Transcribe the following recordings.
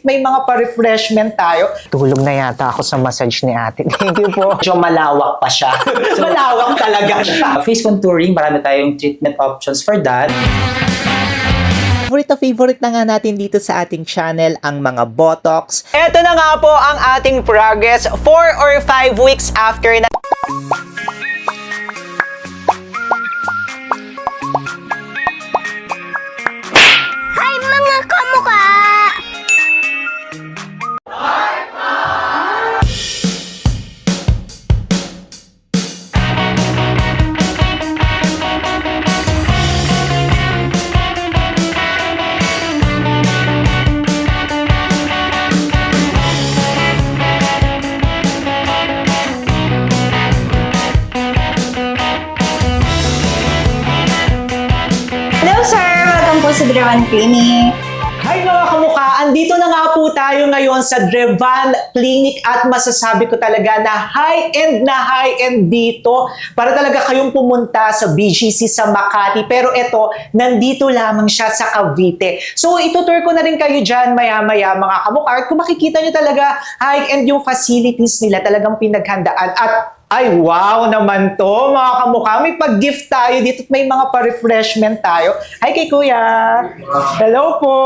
May mga pa-refreshment tayo. Tulog na yata ako sa massage ni ate. Thank you po. Medyo malawak pa siya. Malawak talaga siya. Face contouring, marami tayong treatment options for that. Favorite na nga natin dito sa ating channel ang mga Botox. Ito na nga po ang ating progress 4 or 5 weeks after na Hi mga kamukha! Hello sir! Welcome po sa Drevan Clinic. Hi mga kamukha! Andito na nga po tayo ngayon sa Drevan Clinic at masasabi ko talaga na high-end dito para talaga kayong pumunta sa BGC sa Makati. Pero ito, nandito lamang siya sa Cavite. So itutur ko na rin kayo dyan maya-maya mga kamukha. At kung makikita nyo talaga high-end yung facilities nila, talagang pinaghandaan. At ay, wow naman to, mga kamukha. May pag-gift tayo dito at may mga pa-refreshment tayo. Hi kay Kuya! Hello po!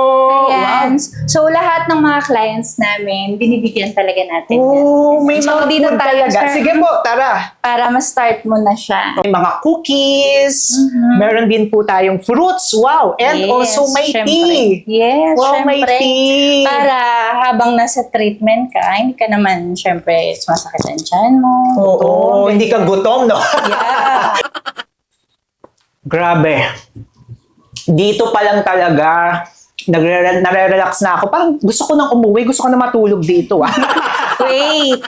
Ayan. So, lahat ng mga clients namin, binibigyan talaga natin. Oh, may So, mga dito food tayo, talaga. sir. Sige po, tara. Para ma-start mo na siya. May mga cookies. Meron din po tayong fruits. Wow! And Yes, also may syempre. tea. Yes, Wow, may syempre. tea. Para habang nasa treatment ka, hindi ka naman, syempre, sumasakit ang tiyan mo. Oo, hindi ka gutom, no? Yeah. Grabe. Dito pa lang talaga, nare-relax na ako. Parang gusto ko nang umuwi, gusto ko na matulog dito. Wait,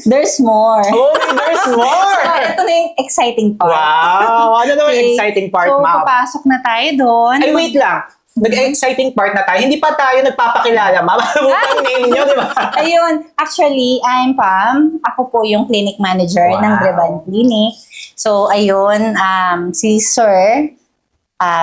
there's more. Oh, there's more! So, ito na yung exciting part. Wow! Ano naman Okay. exciting part, So, ma'am? papasok na tayo doon. Ay, wait lang. Nag-exciting part na tayo. Hindi pa tayo nagpapakilala, ma'am. Ano ba ang name niyo, di ba? Ayun, actually, I'm Pam. Ako po yung clinic manager Wow. ng Drevan Clinic. So, ayun, si Sir,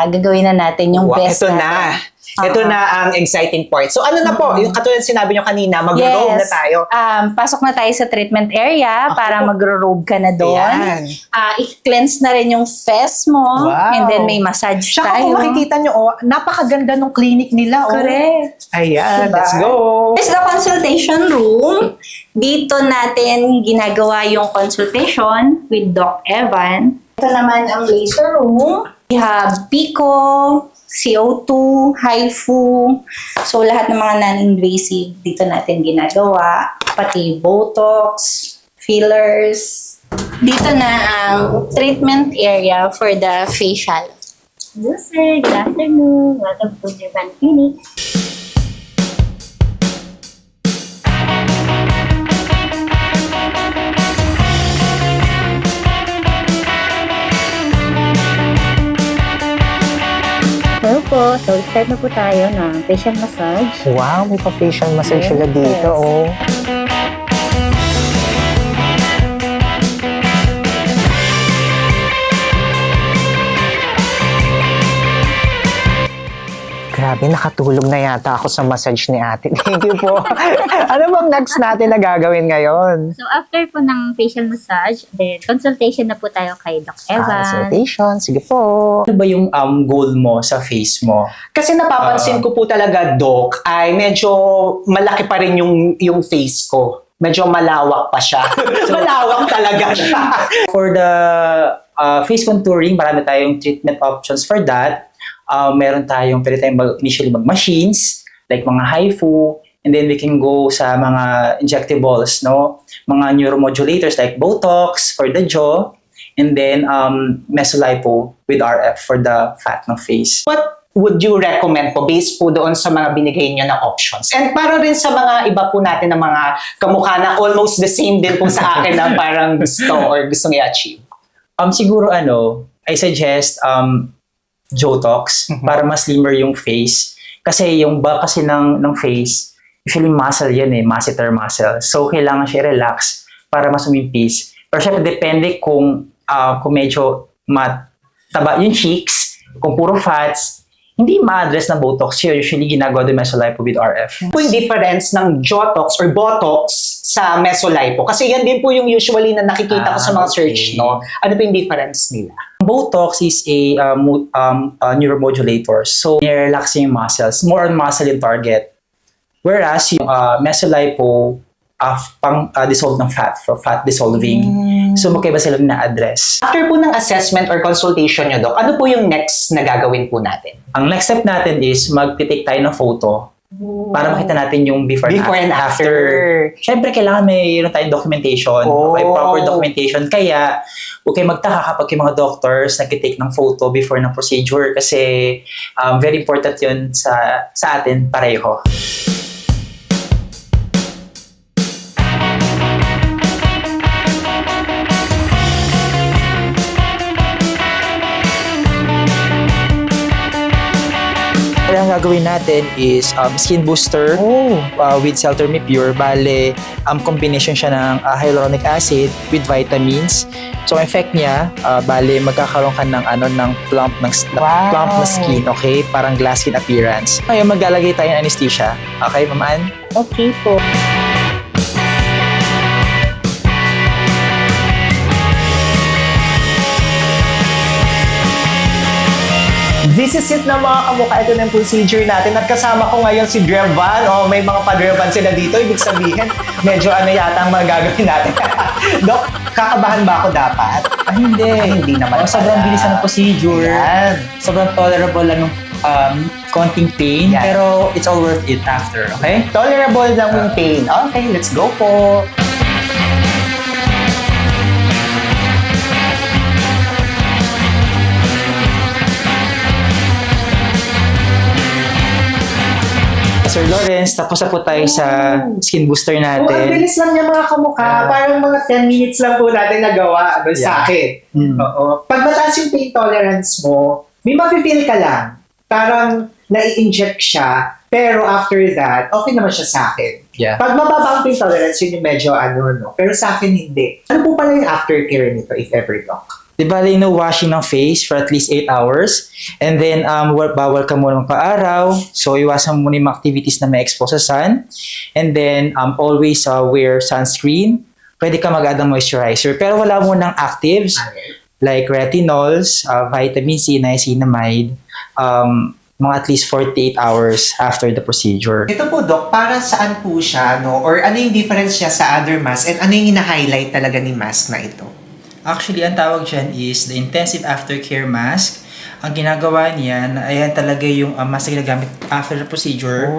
gagawin na natin yung Wow, best ito natin. na. Ito na ang exciting part. So, ano na po? Yung katulad sinabi niyo kanina, mag-roam na tayo. Pasok na tayo sa treatment area para magro-robe ka na doon. Ayan. I-cleanse na rin yung face mo. Wow. And then may massage Tsaka tayo. kung makikita nyo, oh, napakaganda ng clinic nila. Oh. Correct. Ayan, Diba? let's go. This is the consultation room. Dito natin ginagawa yung consultation with Doc Evan. Ito naman ang laser room. We have Pico, CO2, HIFU. So, lahat ng mga non-invasive dito natin ginagawa. Pati Botox, fillers. Dito na ang treatment area for the facial. Hello sir, good afternoon. Welcome to Drevan Clinic. Hello po. So, start na po tayo ng facial massage. Wow, may pa-facial massage Yes. sila dito. Oh. Grabe, nakatulog na yata ako sa massage ni ate. Thank you po. Ano bang next natin na gagawin ngayon? So, after po ng facial massage, then consultation na po tayo kay Doc Evan. Consultation, sige po. Ano ba yung goal mo sa face mo? Kasi napapansin ko po talaga, Doc, ay medyo malaki pa rin yung face ko. Medyo malawak pa siya. Malawak talaga siya. For the face contouring, marami tayong treatment options for that. Meron tayong, pwede tayong initially mag-machines, like mga HIFU, and then we can go sa mga injectables, no? Mga neuromodulators like Botox for the jaw, and then Mesolipo with RF for the fat ng face. What would you recommend po based po doon sa mga binigay niyo na options? And para rin sa mga iba po natin na mga kamukha na almost the same din po sa akin na parang gusto or gustong i-achieve. Siguro I suggest Jotox para mas slimmer yung face. Kasi yung back kasi ng face, usually muscle yan masseter muscle. So, kailangan siya relax para mas umimpis. Pero syempre, depende kung medyo mataba yung cheeks, kung puro fats, hindi ma-address ng Botox. Usually ginagawa din mesolipo with RF. Ano po yung difference ng Jotox or Botox sa Mesolipo? Kasi yan din po yung usually na nakikita ko sa mga search, no? Ano po yung difference nila? Botox is a neuromodulator. So, nirelax yung muscles. More on muscle in target. Whereas yung mesolipo, dissolve ng fat, for fat dissolving. So, magkaiba sila na-address. After po ng assessment or consultation nyo, Doc, ano po yung next na gagawin po natin? Ang next step natin is mag-take tayo ng photo para makita natin yung before And after. Siyempre, kailangan mayroon tayong documentation. Oh. Okay, proper documentation. Kaya, huwag kayo magtaka kapag yung mga doctors nag-take ng photo before ng procedure kasi very important yun sa atin pareho. Ang gagawin natin is skin booster with Celtermipure. Bale, combination siya ng hyaluronic acid with vitamins. So, ang effect niya, bale, magkakaroon ka ng plump na skin, okay? Parang glass skin appearance. Ngayon, maglalagay tayo ng anesthesia. Okay, Ma'am Ann? Okay po. This is it na mga kamukha. Ito na yung procedure natin. At kasama ko ngayon si Drevan. Oh, may mga pa-Drevan sila dito. Ibig sabihin, medyo yata ang mga gagawin natin. Dok, kakabahan ba ako dapat? Hindi naman. Sobrang bilis ng procedure. Ayan. Sobrang tolerable lang ng konting pain. Yan. Pero it's all worth it after, okay? Tolerable lang yung pain. Okay, let's go po. Sir Lawrence, tapos na po tayo sa skin booster Oh, ang natin. bilis lang niya mga kamukha. Parang mga 10 minutes lang po natin nagawa sa akin. Oo. Pag mataas yung pain tolerance mo, may mafe-feel ka lang. Parang nai-inject siya, pero after that, okay naman siya sa akin. Yeah. Pag mababa ang pain tolerance, yun yung medyo no? Pero sa akin, hindi. Ano po pala yung aftercare nito, if ever, Doc? Di ba, no washing ng face for at least 8 hours. And then, bawal ka muna magpa-araw. So, iwasan mo muna yung mga activities na may expose sa sun. And then, always wear sunscreen. Pwede ka mag-add ng moisturizer. Pero wala mo ng actives like retinols, vitamin C, niacinamide, mga at least 48 hours after the procedure. Ito po, Doc, para saan po siya, no? Or ano yung difference niya sa other mask? And ano yung hina-highlight talaga ni mask na ito? Actually, ang tawag dyan is the intensive aftercare mask. Ang ginagawa niyan, ayan talaga yung mask na ginagamit after the procedure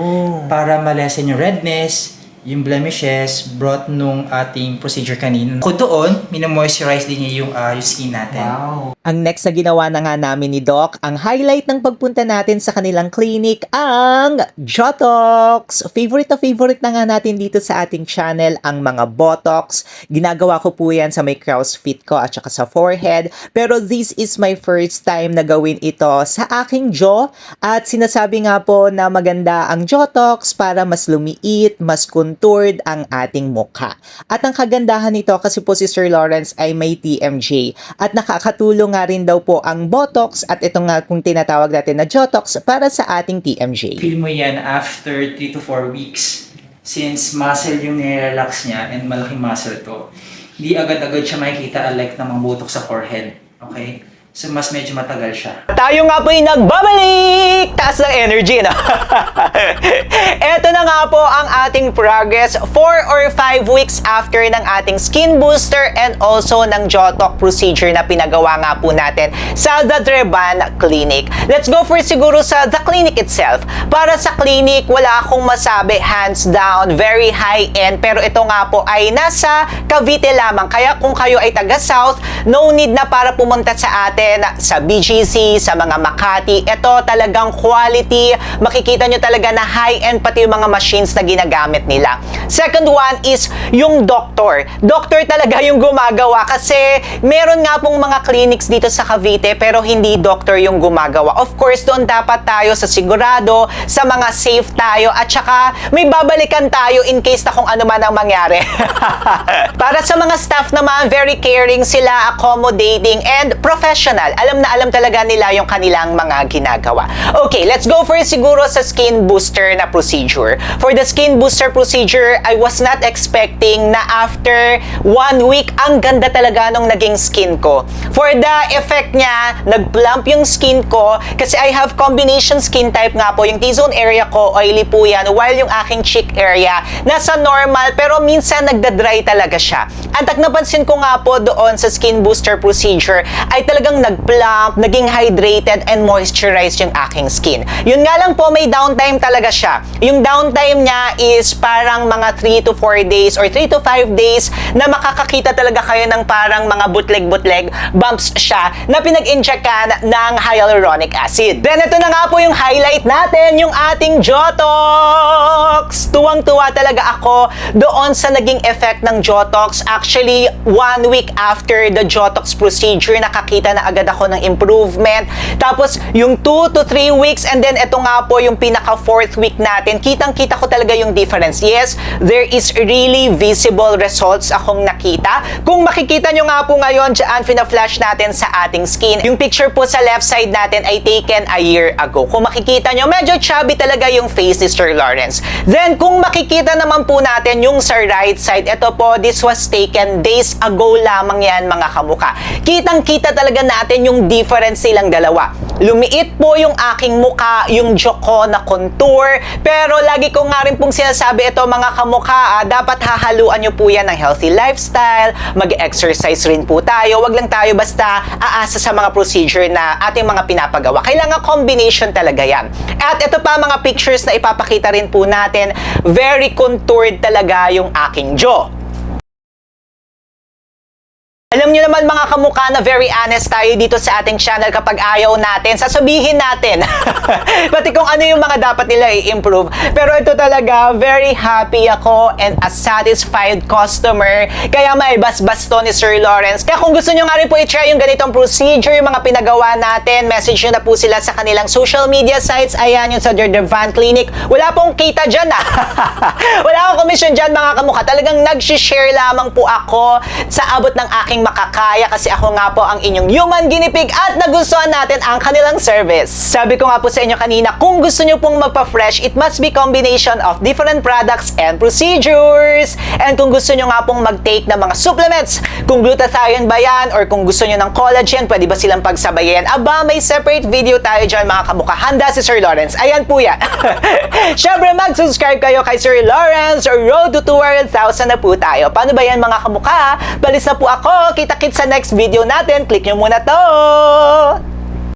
para malesen yung redness, yung blemishes brought nung ating procedure kanina. Kung doon, minamoisturize din niya yung skin natin. Wow. Ang next na ginawa na nga namin ni Doc, ang highlight ng pagpunta natin sa kanilang clinic, ang Jotox! Favorite na nga natin dito sa ating channel ang mga Botox. Ginagawa ko po yan sa may crow's feet ko at saka sa forehead. Pero this is my first time na gawin ito sa aking jaw. At sinasabi nga po na maganda ang Jotox para mas lumiit, mas contoured ang ating mukha. At ang kagandahan nito kasi po si Sir Lawrence ay may TMJ. At nakakatulong nga rin daw po ang Botox at ito nga kung tinatawag natin na Jotox para sa ating TMJ. Feel mo yan after 3 to 4 weeks. Since muscle yung nirelax niya and malaking muscle to, hindi agad-agad siya makikita alike ng mga Botox sa forehead. Okay? So, mas medyo matagal siya. Tayo nga po yung nagbabalik! Taas ng energy, no? Eto na nga po ang ating progress 4 or 5 weeks after ng ating skin booster and also ng Jotox procedure na pinagawa nga po natin sa The Drevan Clinic. Let's go first siguro sa The Clinic itself. Para sa clinic, wala akong masabi, hands down, very high-end. Pero ito nga po ay nasa Cavite lamang. Kaya kung kayo ay taga-South, no need na para pumunta sa atin sa BGC, sa mga Makati. Ito talagang quality. Makikita nyo talaga na high-end pati yung mga machines na ginagamit nila. Second one is yung doctor. Doctor talaga yung gumagawa kasi meron nga pong mga clinics dito sa Cavite pero hindi doctor yung gumagawa. Of course, doon dapat tayo sa sigurado, sa mga safe tayo at saka may babalikan tayo in case na kung ano man ang mangyari. Para sa mga staff naman, very caring sila, accommodating and professional. professional. Alam na alam talaga nila yung kanilang mga ginagawa. Okay, let's go first siguro sa skin booster na procedure. For the skin booster procedure, I was not expecting na after 1 week, ang ganda talaga nung naging skin ko. For the effect niya, nag-plump yung skin ko kasi I have combination skin type nga po. Yung T-zone area ko, oily po yan, while yung aking cheek area, nasa normal, pero minsan nagda-dry talaga siya. At napansin ko nga po doon sa skin booster procedure, ay talagang nag-plump, naging hydrated, and moisturized yung aking skin. Yun nga lang po, may downtime talaga siya. Yung downtime niya is parang mga 3 to 4 days or 3 to 5 days na makakakita talaga kayo ng parang mga butleg-butleg bumps siya na pinag-injectan ng hyaluronic acid. Then ito na nga po yung highlight natin, yung ating Jotox! Tuwang-tuwa talaga ako doon sa naging effect ng Jotox. Actually, 1 week after the Jotox procedure, nakakita na agad ako ng improvement. Tapos, yung 2 to 3 weeks, and then ito nga po yung pinaka 4th week natin, kitang-kita ko talaga yung difference. Yes, there is really visible results akong nakita. Kung makikita nyo nga po ngayon, dyan, fina-flash natin sa ating skin. Yung picture po sa left side natin ay taken a year ago. Kung makikita nyo, medyo chubby talaga yung face ni Sir Lawrence. Then, kung makikita naman po natin yung sa right side, ito po, this was taken days ago lamang yan, mga kamuka. Kitang-kita talaga natin yung difference silang dalawa. Lumiit po yung aking muka, yung joko na contour, pero lagi ko nga rin pong sinasabi ito, mga kamuka, dapat hahaluan nyo po yan ng healthy lifestyle, mag-exercise rin po tayo, wag lang tayo basta aasa sa mga procedure na ating mga pinapagawa. Kailangan combination talaga yan. At ito pa mga pictures na ipapakita rin po natin, very contoured talaga yung aking jaw. Alam niyo naman mga kamukha na very honest tayo dito sa ating channel kapag ayaw natin, sasabihin natin. Pati kung ano yung mga dapat nila i-improve. Pero ito talaga, very happy ako and a satisfied customer. Kaya may basbas to ni Sir Lawrence. Kaya kung gusto nyo nga rin po i-try yung ganitong procedure, yung mga pinagawa natin, message nyo na po sila sa kanilang social media sites. Ayan yung sa Devan Clinic. Wala pong kita dyan Wala akong commission dyan mga kamukha. Talagang nag-share lamang po ako sa abot ng aking makakaya kasi ako nga po ang inyong human guinea pig at nagustuhan natin ang kanilang service. Sabi ko nga po sa inyo kanina, kung gusto nyo pong magpa-fresh, it must be combination of different products and procedures. And kung gusto nyo nga pong mag-take ng mga supplements, kung glutathione ba yan or kung gusto nyo ng collagen, pwede ba silang pagsabayin? Aba, may separate video tayo dyan mga kamukha. Handa si Sir Lawrence. Ayan po yan. Syempre, mag-subscribe kayo kay Sir Lawrence or Road to 200,000 na po tayo. Paano ba yan mga kamukha? Balis na po ako. Kita-kits sa next video natin. Click nyo muna to!